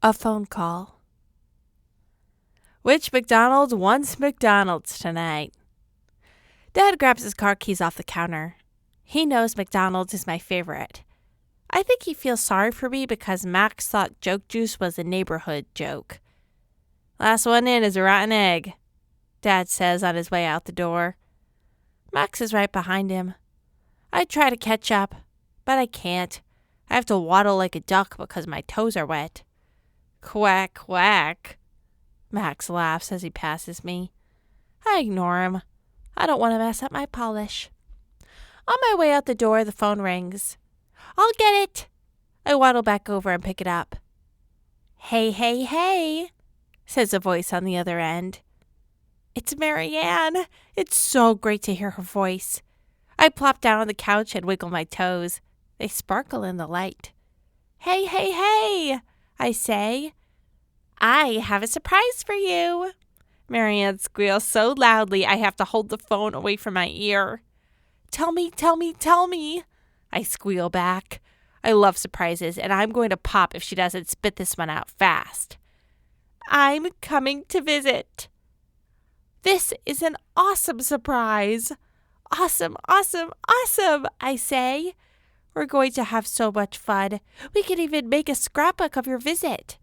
A phone call. Which McDonald's wants McDonald's tonight? Dad grabs his car keys off the counter. He knows McDonald's is my favorite. I think he feels sorry for me because Max thought joke juice was a neighborhood joke. Last one in is a rotten egg, Dad says on his way out the door. Max is right behind him. I try to catch up, but I can't. I have to waddle like a duck because my toes are wet. Quack, quack. Max laughs as he passes me. I ignore him. I don't want to mess up my polish. On my way out the door, the phone rings. I'll get it. I waddle back over and pick it up. Hey, hey, hey, says a voice on the other end. It's Marianne. It's so great to hear her voice. I plop down on the couch and wiggle my toes. They sparkle in the light. Hey, hey, hey, I say. I have a surprise for you. Marianne squeals so loudly I have to hold the phone away from my ear. Tell me, tell me, tell me, I squeal back. I love surprises, and I'm going to pop if she doesn't spit this one out fast. I'm coming to visit. This is an awesome surprise. Awesome, awesome, awesome, I say. We're going to have so much fun. We can even make a scrapbook of your visit.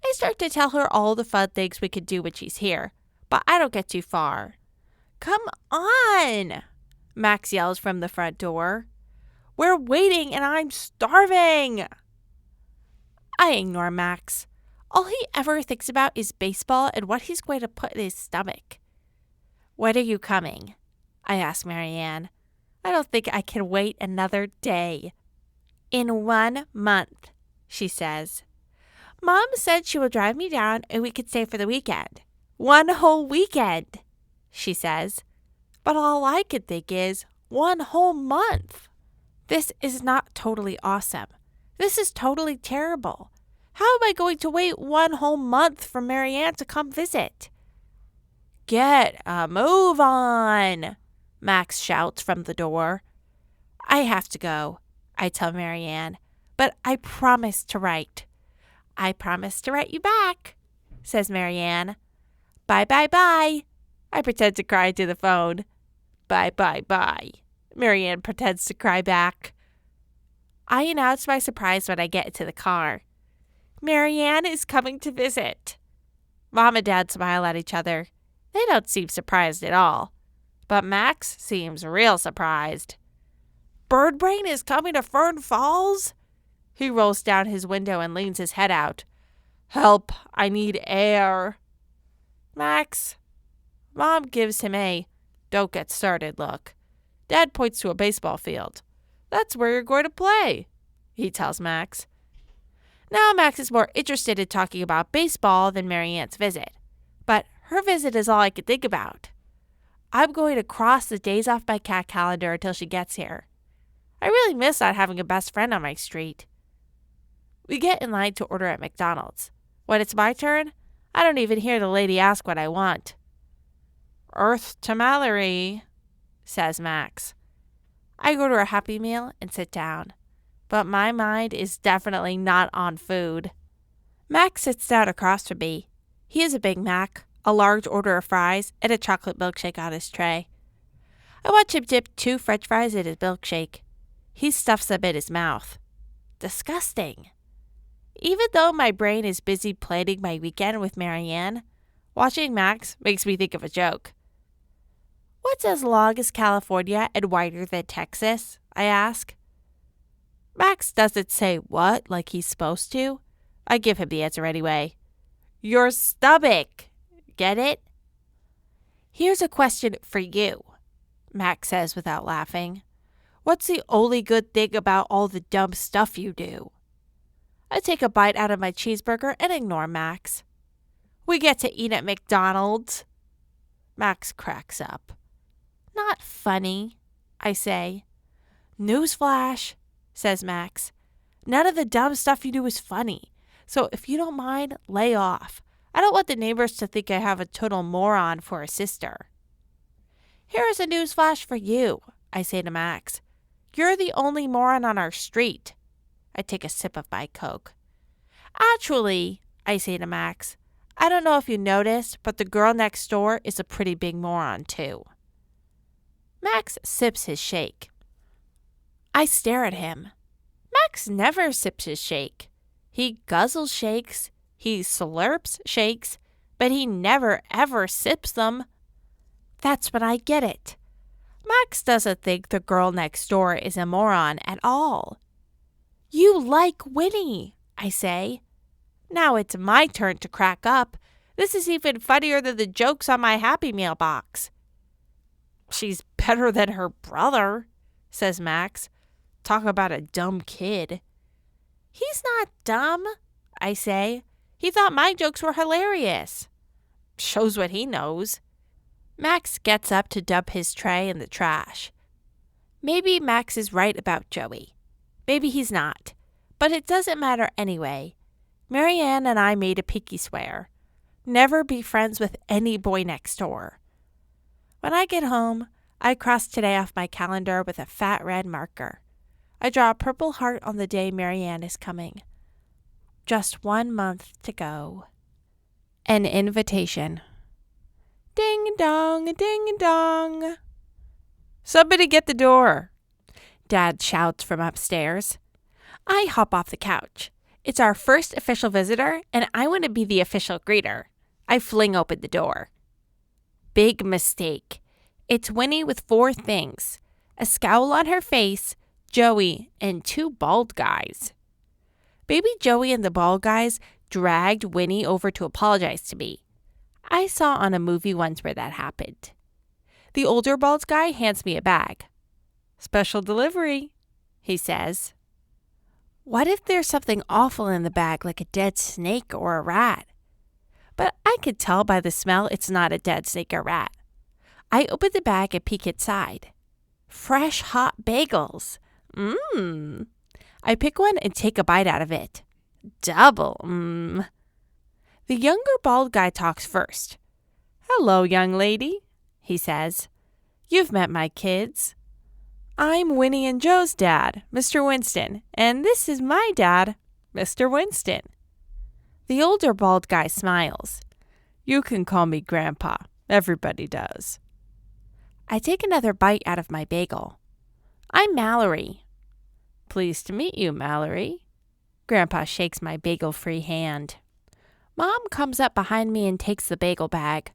I start to tell her all the fun things we could do when she's here, but I don't get too far. Come on, Max yells from the front door. We're waiting and I'm starving. I ignore Max. All he ever thinks about is baseball and what he's going to put in his stomach. When are you coming? I ask Marianne. I don't think I can wait another day. In 1 month, she says. Mom said she will drive me down and we could stay for the weekend. 1 whole weekend, she says. But all I could think is 1 whole month. This is not totally awesome. This is totally terrible. How am I going to wait 1 whole month for Marianne to come visit? Get a move on, Max shouts from the door. I have to go, I tell Marianne, but I promise to write. I promise to write you back, says Marianne. Bye, bye, bye. I pretend to cry into the phone. Bye, bye, bye. Marianne pretends to cry back. I announce my surprise when I get into the car. Marianne is coming to visit. Mom and Dad smile at each other. They don't seem surprised at all. But Max seems real surprised. Birdbrain is coming to Fern Falls? He rolls down his window and leans his head out. Help, I need air. Max. Mom gives him a don't get started look. Dad points to a baseball field. That's where you're going to play, he tells Max. Now Max is more interested in talking about baseball than Marianne's visit. But her visit is all I could think about. I'm going to cross the days off my cat calendar until she gets here. I really miss not having a best friend on my street. We get in line to order at McDonald's. When it's my turn, I don't even hear the lady ask what I want. Earth to Mallory, says Max. I order a Happy Meal and sit down. But my mind is definitely not on food. Max sits down across from me. He has a Big Mac, a large order of fries, and a chocolate milkshake on his tray. I watch him dip 2 French fries in his milkshake. He stuffs them in his mouth. Disgusting. Even though my brain is busy planning my weekend with Marianne, watching Max makes me think of a joke. What's as long as California and wider than Texas? I ask. Max doesn't say what like he's supposed to. I give him the answer anyway. Your stomach. Get it? Here's a question for you, Max says without laughing. What's the only good thing about all the dumb stuff you do? I take a bite out of my cheeseburger and ignore Max. We get to eat at McDonald's. Max cracks up. Not funny, I say. Newsflash, says Max. None of the dumb stuff you do is funny. So if you don't mind, lay off. I don't want the neighbors to think I have a total moron for a sister. Here is a newsflash for you, I say to Max. You're the only moron on our street. I take a sip of my Coke. Actually, I say to Max, I don't know if you noticed, but the girl next door is a pretty big moron, too. Max sips his shake. I stare at him. Max never sips his shake. He guzzles shakes, he slurps shakes, but he never ever sips them. That's when I get it. Max doesn't think the girl next door is a moron at all. You like Winnie, I say. Now it's my turn to crack up. This is even funnier than the jokes on my Happy Meal box. She's better than her brother, says Max. Talk about a dumb kid. He's not dumb, I say. He thought my jokes were hilarious. Shows what he knows. Max gets up to dump his tray in the trash. Maybe Max is right about Joey. Maybe he's not. But it doesn't matter anyway. Marianne and I made a pinky swear. Never be friends with any boy next door. When I get home, I cross today off my calendar with a fat red marker. I draw a purple heart on the day Marianne is coming. Just 1 month to go. An invitation. Ding dong, ding dong. Somebody get the door, Dad shouts from upstairs. I hop off the couch. It's our first official visitor, and I want to be the official greeter. I fling open the door. Big mistake. It's Winnie with 4 things. A scowl on her face, Joey, and 2 bald guys. Baby Joey and the bald guys dragged Winnie over to apologize to me. I saw on a movie once where that happened. The older bald guy hands me a bag. Special delivery, he says. What if there's something awful in the bag, like a dead snake or a rat? But I could tell by the smell it's not a dead snake or rat. I open the bag and peek inside. Fresh hot bagels. I pick one and take a bite out of it. Double. The younger bald guy talks first. Hello, young lady, he says. You've met my kids. I'm Winnie and Joe's dad, Mr. Winston, and this is my dad, Mr. Winston. The older bald guy smiles. You can call me Grandpa. Everybody does. I take another bite out of my bagel. I'm Mallory. Pleased to meet you, Mallory. Grandpa shakes my bagel-free hand. Mom comes up behind me and takes the bagel bag.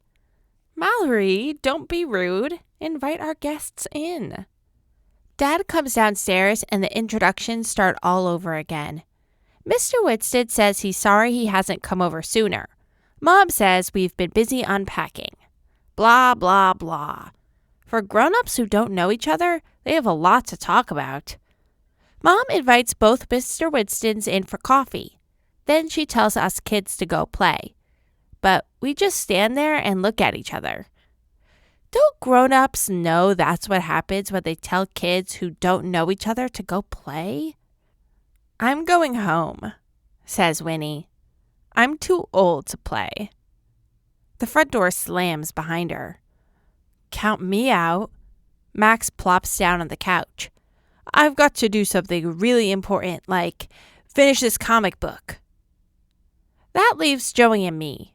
Mallory, don't be rude. Invite our guests in. Dad comes downstairs and the introductions start all over again. Mr. Winston says he's sorry he hasn't come over sooner. Mom says we've been busy unpacking. Blah, blah, blah. For grown-ups who don't know each other, they have a lot to talk about. Mom invites both Mr. Winstons in for coffee. Then she tells us kids to go play. But we just stand there and look at each other. Don't grown-ups know that's what happens when they tell kids who don't know each other to go play? I'm going home, says Winnie. I'm too old to play. The front door slams behind her. Count me out. Max plops down on the couch. I've got to do something really important, like finish this comic book. That leaves Joey and me.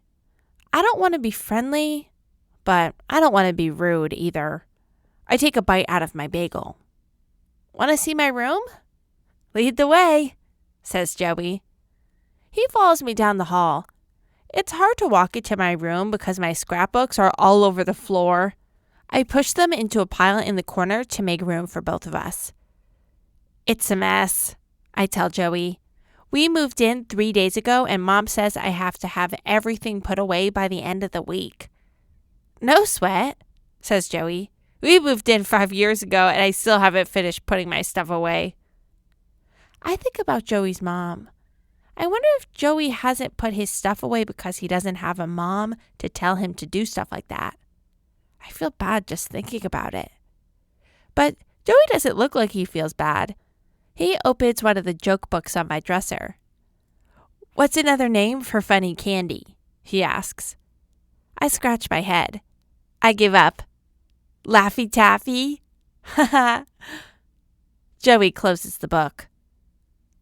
I don't want to be friendly, but I don't want to be rude either. I take a bite out of my bagel. Want to see my room? Lead the way, says Joey. He follows me down the hall. It's hard to walk into my room because my scrapbooks are all over the floor. I push them into a pile in the corner to make room for both of us. It's a mess, I tell Joey. We moved in 3 days ago and Mom says I have to have everything put away by the end of the week. No sweat, says Joey. We moved in 5 years ago and I still haven't finished putting my stuff away. I think about Joey's mom. I wonder if Joey hasn't put his stuff away because he doesn't have a mom to tell him to do stuff like that. I feel bad just thinking about it. But Joey doesn't look like he feels bad. He opens one of the joke books on my dresser. What's another name for funny candy? He asks. I scratch my head. I give up. Laffy Taffy? Haha. Joey closes the book.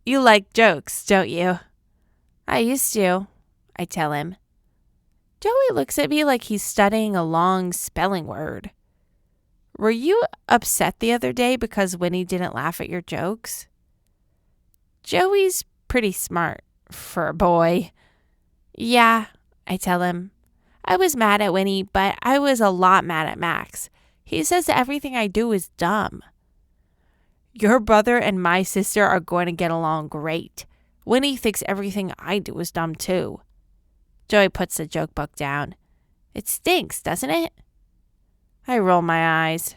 You like jokes, don't you? I used to, I tell him. Joey looks at me like he's studying a long spelling word. Were you upset the other day because Winnie didn't laugh at your jokes? Joey's pretty smart for a boy. Yeah, I tell him. I was mad at Winnie, but I was a lot mad at Max. He says everything I do is dumb. Your brother and my sister are going to get along great. Winnie thinks everything I do is dumb too. Joey puts the joke book down. It stinks, doesn't it? I roll my eyes.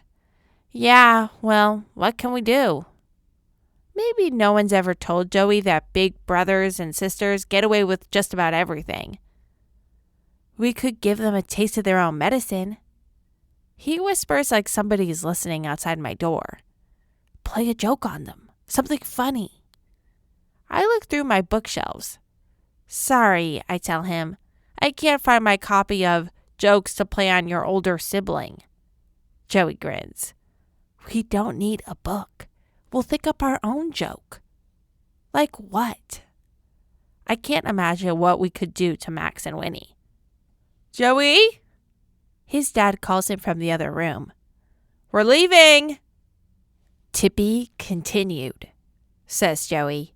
Yeah, well, what can we do? Maybe no one's ever told Joey that big brothers and sisters get away with just about everything. We could give them a taste of their own medicine. He whispers like somebody's listening outside my door. Play a joke on them. Something funny. I look through my bookshelves. Sorry, I tell him. I can't find my copy of Jokes to Play on Your Older Sibling. Joey grins. We don't need a book. We'll think up our own joke. Like what? I can't imagine what we could do to Max and Winnie. Joey? His dad calls him from the other room. We're leaving. To be continued, says Joey.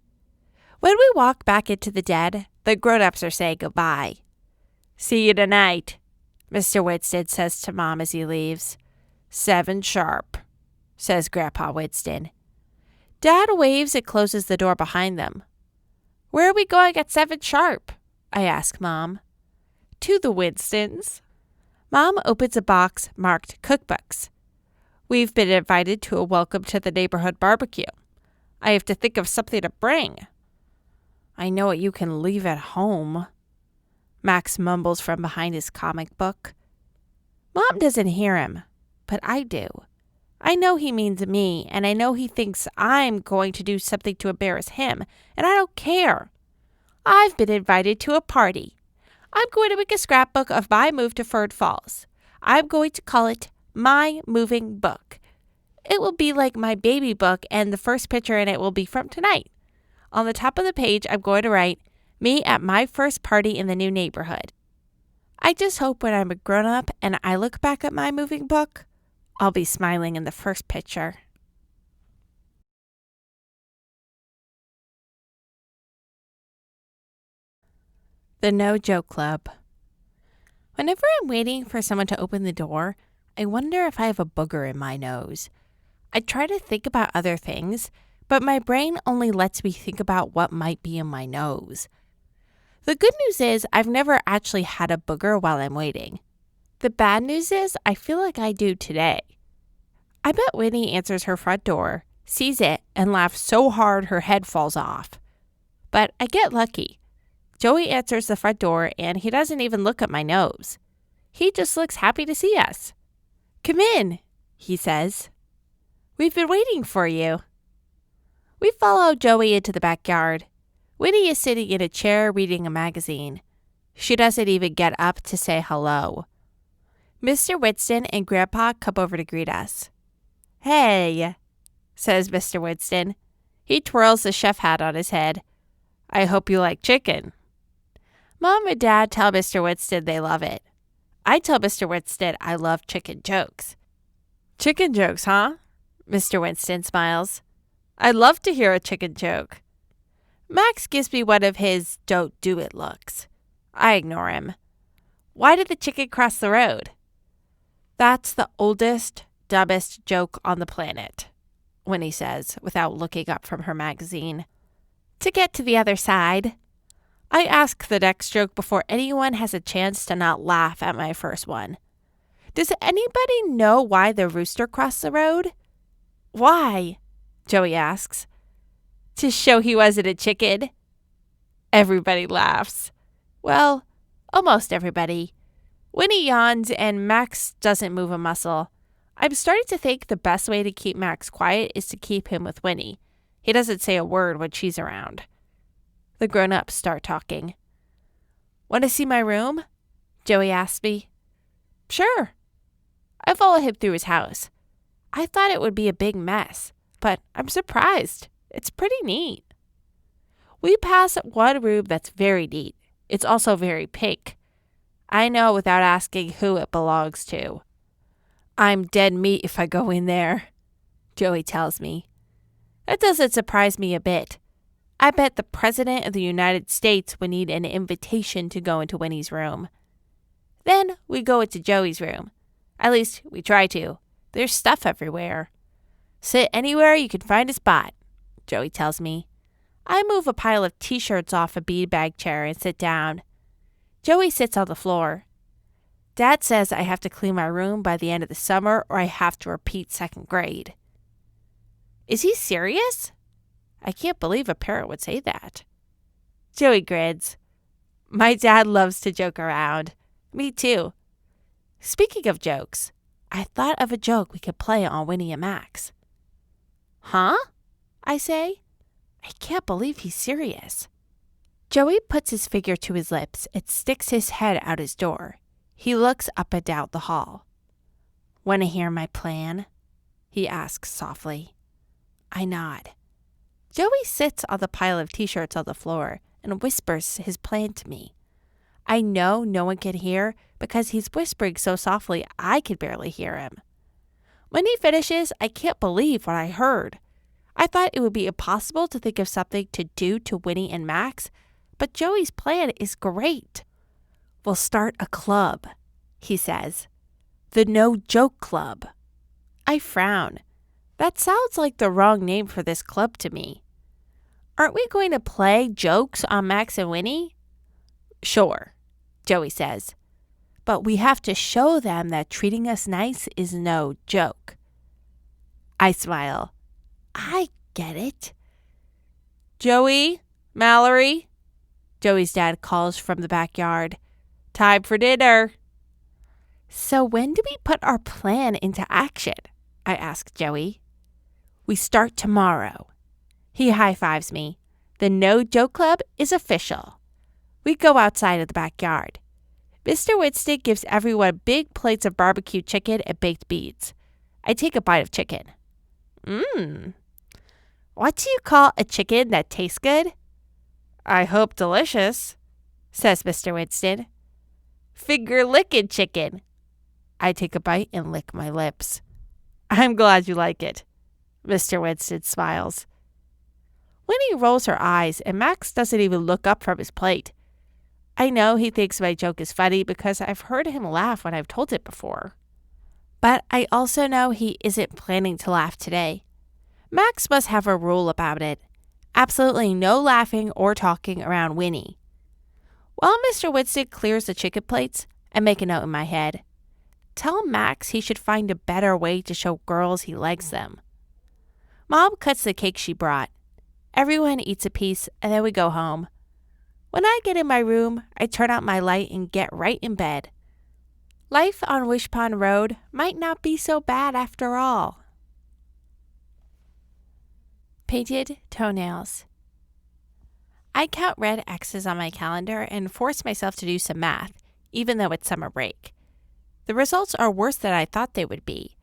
When we walk back into the den, the grown-ups are saying goodbye. See you tonight, Mr. Winston says to Mom as he leaves. 7 sharp, says Grandpa Winston. Dad waves and closes the door behind them. Where are we going at 7 sharp? I ask Mom. To the Winstons. Mom opens a box marked cookbooks. We've been invited to a welcome to the neighborhood barbecue. I have to think of something to bring. I know what you can leave at home, Max mumbles from behind his comic book. Mom doesn't hear him, but I do. I know he means me, and I know he thinks I'm going to do something to embarrass him, and I don't care. I've been invited to a party. I'm going to make a scrapbook of my move to Ferd Falls. I'm going to call it My Moving Book. It will be like my baby book, and the first picture in it will be from tonight. On the top of the page, I'm going to write, Me at my first party in the new neighborhood. I just hope when I'm a grown-up and I look back at my moving book, I'll be smiling in the first picture. The No Joke Club. Whenever I'm waiting for someone to open the door, I wonder if I have a booger in my nose. I try to think about other things, but my brain only lets me think about what might be in my nose. The good news is I've never actually had a booger while I'm waiting. The bad news is I feel like I do today. I bet Winnie answers her front door, sees it, and laughs so hard her head falls off. But I get lucky. Joey answers the front door, and he doesn't even look at my nose. He just looks happy to see us. Come in, he says. We've been waiting for you. We follow Joey into the backyard. Winnie is sitting in a chair reading a magazine. She doesn't even get up to say hello. Mr. Winston and Grandpa come over to greet us. Hey, says Mr. Winston. He twirls the chef hat on his head. I hope you like chicken. Mom and Dad tell Mr. Winston they love it. I tell Mr. Winston I love chicken jokes. Chicken jokes, huh? Mr. Winston smiles. I'd love to hear a chicken joke. Max gives me one of his don't do it looks. I ignore him. Why did the chicken cross the road? That's the oldest, dumbest joke on the planet, Winnie says without looking up from her magazine. To get to the other side. I ask the next joke before anyone has a chance to not laugh at my first one. Does anybody know why the rooster crossed the road? Why? Joey asks. To show he wasn't a chicken. Everybody laughs. Well, almost everybody. Winnie yawns and Max doesn't move a muscle. I'm starting to think the best way to keep Max quiet is to keep him with Winnie. He doesn't say a word when she's around. The grown-ups start talking. Want to see my room? Joey asks me. Sure. I follow him through his house. I thought it would be a big mess, but I'm surprised. It's pretty neat. We pass one room that's very neat. It's also very pink. I know without asking who it belongs to. I'm dead meat if I go in there, Joey tells me. That doesn't surprise me a bit. I bet the President of the United States would need an invitation to go into Winnie's room. Then we go into Joey's room. At least we try to. There's stuff everywhere. Sit anywhere you can find a spot, Joey tells me. I move a pile of t-shirts off a beanbag chair and sit down. Joey sits on the floor. Dad says I have to clean my room by the end of the summer or I have to repeat second grade. Is he serious? I can't believe a parent would say that. Joey grins. My dad loves to joke around. Me too. Speaking of jokes, I thought of a joke we could play on Winnie and Max. Huh? I say. I can't believe he's serious. Joey puts his finger to his lips and sticks his head out his door. He looks up and down the hall. Want to hear my plan? He asks softly. I nod. Joey sits on the pile of t-shirts on the floor and whispers his plan to me. I know no one can hear because he's whispering so softly I can barely hear him. When he finishes, I can't believe what I heard. I thought it would be impossible to think of something to do to Winnie and Max, but Joey's plan is great. We'll start a club, he says. The No Joke Club. I frown. That sounds like the wrong name for this club to me. Aren't we going to play jokes on Max and Winnie? Sure, Joey says. But we have to show them that treating us nice is no joke. I smile. I get it. Joey, Mallory, Joey's dad calls from the backyard. Time for dinner. So when do we put our plan into action? I ask Joey. We start tomorrow. He high-fives me. The No Joke Club is official. We go outside of the backyard. Mr. Winston gives everyone big plates of barbecue chicken and baked beans. I take a bite of chicken. What do you call a chicken that tastes good? I hope delicious, says Mr. Winston. Finger-licking chicken. I take a bite and lick my lips. I'm glad you like it. Mr. Winston smiles. Winnie rolls her eyes and Max doesn't even look up from his plate. I know he thinks my joke is funny because I've heard him laugh when I've told it before. But I also know he isn't planning to laugh today. Max must have a rule about it. Absolutely no laughing or talking around Winnie. While Mr. Winston clears the chicken plates, I make a note in my head. Tell Max he should find a better way to show girls he likes them. Mom cuts the cake she brought. Everyone eats a piece and then we go home. When I get in my room, I turn out my light and get right in bed. Life on Wish Pond Road might not be so bad after all. Painted toenails. I count red X's on my calendar and force myself to do some math, even though it's summer break. The results are worse than I thought they would be.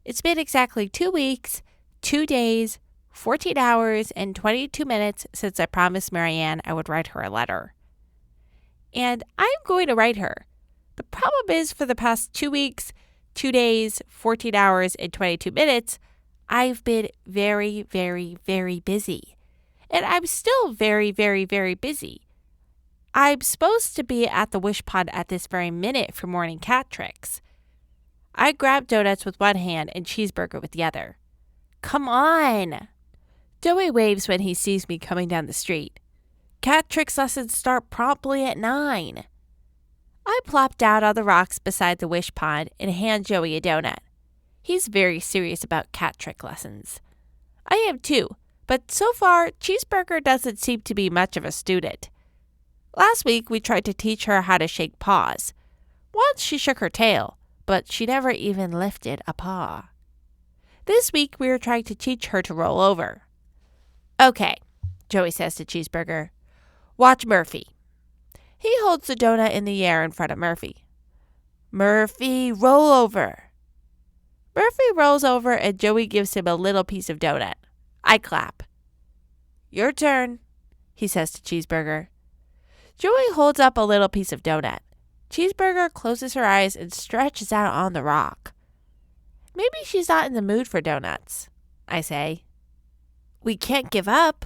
It's been exactly 2 weeks, 2 days, 14 hours, and 22 minutes since I promised Marianne I would write her a letter. And I'm going to write her. The problem is for the past 2 weeks, 2 days, 14 hours, and 22 minutes, I've been very, very, very busy. And I'm still very, very, very busy. I'm supposed to be at the Wish Pond at this very minute for morning cat tricks. I grab donuts with one hand and cheeseburger with the other. Come on! Joey waves when he sees me coming down the street. Cat tricks lessons start promptly at 9. I plop down on the rocks beside the Wish Pond and hand Joey a donut. He's very serious about cat trick lessons. I am too, but so far, Cheeseburger doesn't seem to be much of a student. Last week, we tried to teach her how to shake paws. Once she shook her tail, but she never even lifted a paw. This week, we are trying to teach her to roll over. Okay, Joey says to Cheeseburger. Watch Murphy. He holds the donut in the air in front of Murphy. Murphy, roll over. Murphy rolls over and Joey gives him a little piece of donut. I clap. Your turn. he says to Cheeseburger. Joey holds up a little piece of donut. Cheeseburger closes her eyes and stretches out on the rock. Maybe she's not in the mood for donuts, I say. We can't give up,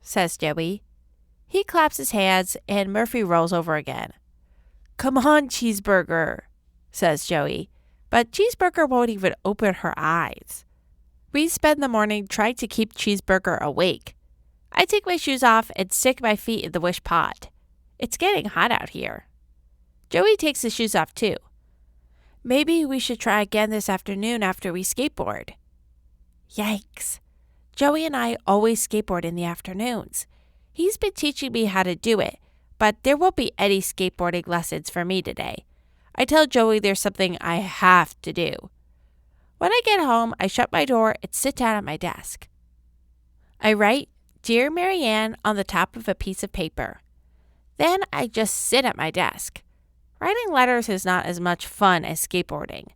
says Joey. He claps his hands and Murphy rolls over again. Come on, Cheeseburger, says Joey, but Cheeseburger won't even open her eyes. We spend the morning trying to keep Cheeseburger awake. I take my shoes off and stick my feet in the wish pot. It's getting hot out here. Joey takes his shoes off too. Maybe we should try again this afternoon after we skateboard. Yikes. Joey and I always skateboard in the afternoons. He's been teaching me how to do it, but there won't be any skateboarding lessons for me today. I tell Joey there's something I have to do. When I get home, I shut my door and sit down at my desk. I write, Dear Marianne, on the top of a piece of paper. Then I just sit at my desk. Writing letters is not as much fun as skateboarding.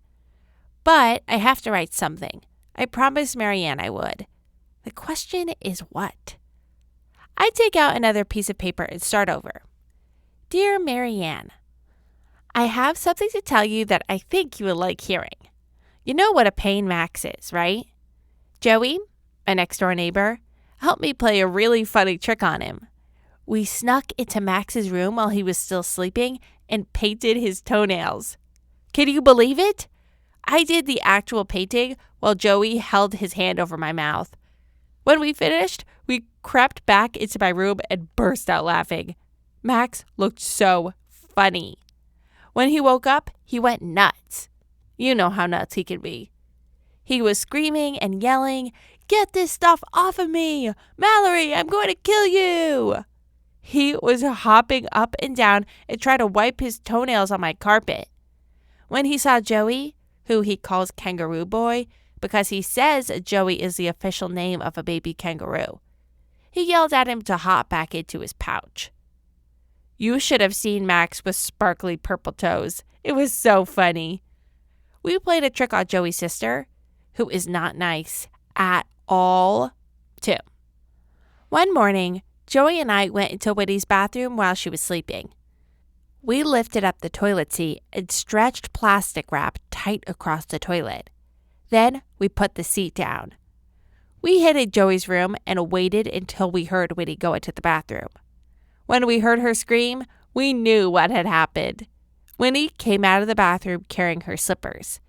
But I have to write something. I promised Marianne I would. The question is what? I take out another piece of paper and start over. Dear Marianne, I have something to tell you that I think you will like hearing. You know what a pain Max is, right? Joey, my next-door neighbor, helped me play a really funny trick on him. We snuck into Max's room while he was still sleeping and painted his toenails. Can you believe it? I did the actual painting while Joey held his hand over my mouth. When we finished, we crept back into my room and burst out laughing. Max looked so funny. When he woke up, he went nuts. You know how nuts he can be. He was screaming and yelling, Get this stuff off of me! Mallory, I'm going to kill you! He was hopping up and down and trying to wipe his toenails on my carpet. When he saw Joey, who he calls Kangaroo Boy, because he says Joey is the official name of a baby kangaroo, he yelled at him to hop back into his pouch. You should have seen Max with sparkly purple toes. It was so funny. We played a trick on Joey's sister, who is not nice at all, too. One morning, Joey and I went into Whitney's bathroom while she was sleeping. We lifted up the toilet seat and stretched plastic wrap tight across the toilet. Then we put the seat down. We hid in Joey's room and waited until we heard Whitney go into the bathroom. When we heard her scream, we knew what had happened. Whitney came out of the bathroom carrying her slippers.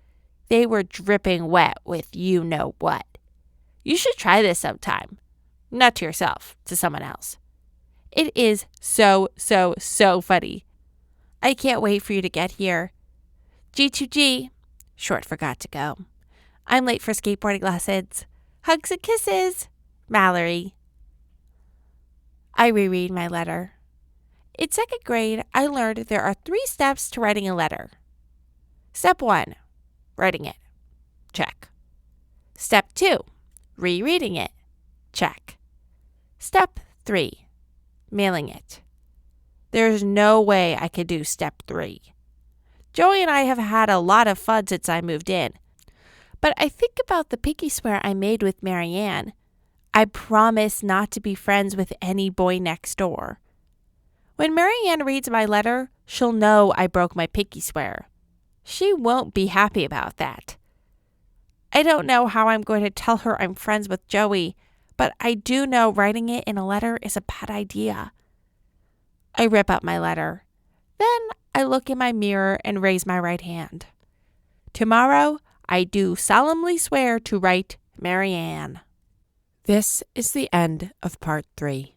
They were dripping wet with you-know-what. You should try this sometime. Not to yourself, to someone else. It is so funny. I can't wait for you to get here. G2G, short for got to go. I'm late for skateboarding lessons. Hugs and kisses, Mallory. I reread my letter. In second grade, I learned there are 3 steps to writing a letter. Step 1, writing it. Check. Step 2, rereading it. Check. Step 3, mailing it. There's no way I could do step 3. Joey and I have had a lot of fun since I moved in. But I think about the pinky swear I made with Marianne. I promise not to be friends with any boy next door. When Marianne reads my letter, she'll know I broke my pinky swear. She won't be happy about that. I don't know how I'm going to tell her I'm friends with Joey, but I do know writing it in a letter is a bad idea. I rip up my letter. Then I look in my mirror and raise my right hand. Tomorrow, I do solemnly swear to write Marianne. This is the end of part 3.